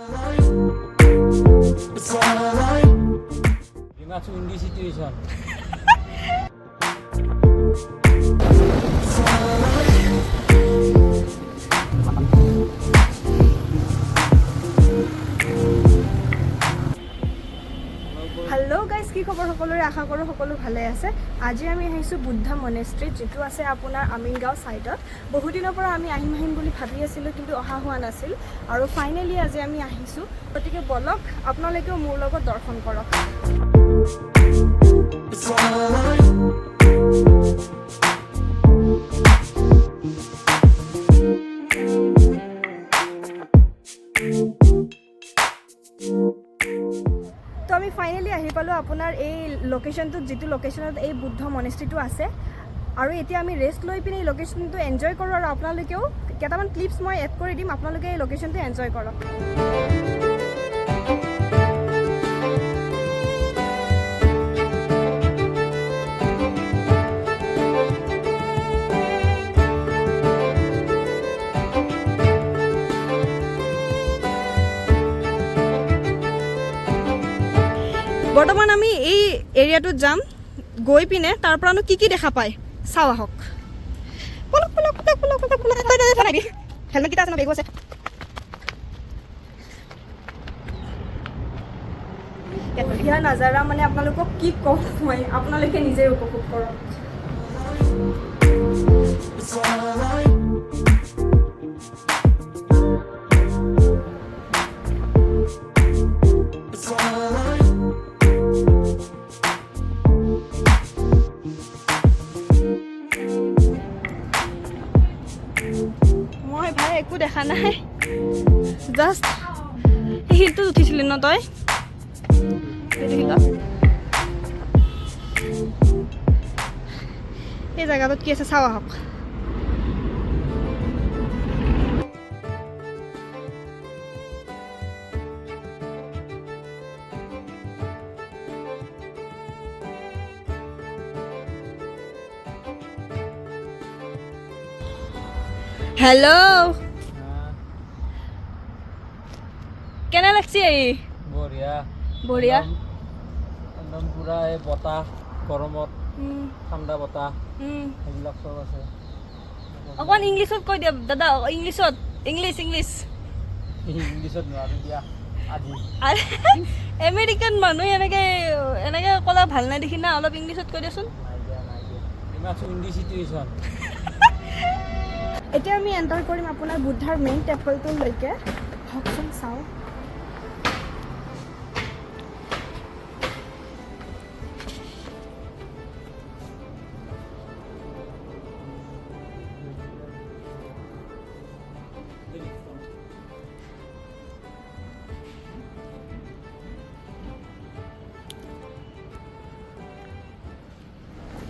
Rematch in this situation. Hello guys কি খবৰ সকলোৰে আশা কৰো সকলো ভালে আছে আজি আমি আহিছো বুদ্ধা মনেষ্ট্ৰি যেটো আছে আপোনাৰ আমিনগাঁও সাইডত বহু দিনৰ পৰা আমি আহিম বুলি ভাবি আছিল কিন্তু অহা হোৱা নাছিল আৰু ফাইনালি আজি আমি আহিছো গতিকে বলক আপোনালোকেও মোৰ লগত দৰ্শন কৰক তো আমি ফাইনালি আহি পালো আপোনাৰ এই লোকেশনটো যেটো লোকেশনত এই বুদ্ধ মনেষ্ট্ৰিটো আছে আৰু এতিয়া আমি ৰেষ্ট লৈ পিনে এই লোকেশনটো এনজয় কৰো আৰু আপোনালোকেও কেটামান ক্লিপছ মই এড কৰি দিম আপোনালোকে এই লোকেশনটো এনজয় কৰক বৰ্তমান আমি এই এৰিয়াটো যাম গৈ পিনে তাৰ পৰানো কি কি দেখা পায় চাও আহক পলক পলক পলক পলক পলক পলক নাই হেলমেট কিটা আছে না বেগো আছে ইয়াৰ নজাৰা মানে আপোনালোকক কি কম মই আপোনালোকে নিজে উপভোগ কৰক একো দেখা নাই জাস্ট হিলটো উঠিছিল ন তই এই জায়গাটোত কি আছে চাও আহক हेलो কেনে লাগছে এই বঢ়িয়া বঢ়িয়া একদম পুৰা এই বতাহ গৰমত ঠাণ্ডা বতাহ এইবিলাক সব আছে অকণ ইংলিছত কৈ দিয়া দাদা ইংলিছত ইংলিছ ইংলিছত নোৱাৰো দিয়া আজি আমেৰিকান মানুহ এনেকে কলা ভাল নাই দেখি না অলপ ইংলিছত কৈ দিয়াচোন নাই দিয়া ৰিমাৰ্চ ইন দিছ চিটুৱেশ্যন এতিয়া আমি এন্টাৰ কৰিম আপোনাৰ বুদ্ধাৰ মেইন টেম্পলটো লৈকে হকচোন চাও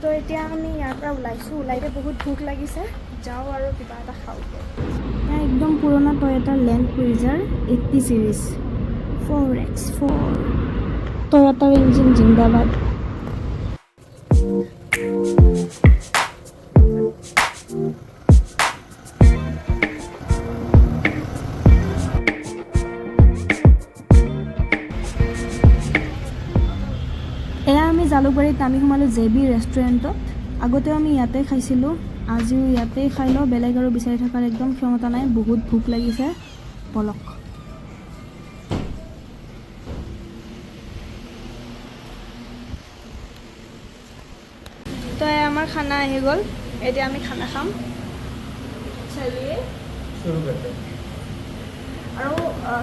তো এতিয়া আমি ইয়াৰ পৰা ওলাইছো ওলাইতে বহুত ভোক লাগিছে যাও আৰু কিবা এটা খাও একদম পুৰণা Toyota Land Cruiser 80 series 4X4 টয়োটাৰ ইঞ্জিন জিন্দাবাদ এয়া আমি জালুকবাৰীত নামি সোমালো জেবি ৰেষ্টুৰেণ্টত আগতে আমি ইয়াতে খাইছিলোঁ আজিও ইয়াতে খাই লওঁ বেলেগ আৰু বিচাৰি থকাৰ একদম ক্ষমতা নাই বহুত ভোক লাগিছে পলক তো আমাৰ খানা আহি গ'ল এতিয়া আমি খানা খাম চলিয়ে শুৰু কৰতে আৰু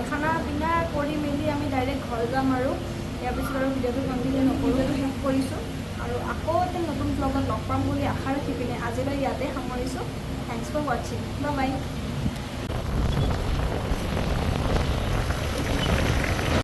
খানা পিনা কৰি মেলি আমি ডাইৰেক্ট ঘৰ যাম আৰু ইয়াৰ পিছত আৰু ভিডিঅ'টো কণ্টিনিউ নকৰোঁ শেষ কৰিছোঁ আৰু আকৌ এটা নতুন ব্লগত লগ পাম বুলি আশা ৰাখি পিনে আজিলৈ ইয়াতে সামৰিছোঁ থেংকছ ফৰ ৱাচিং বাই বাই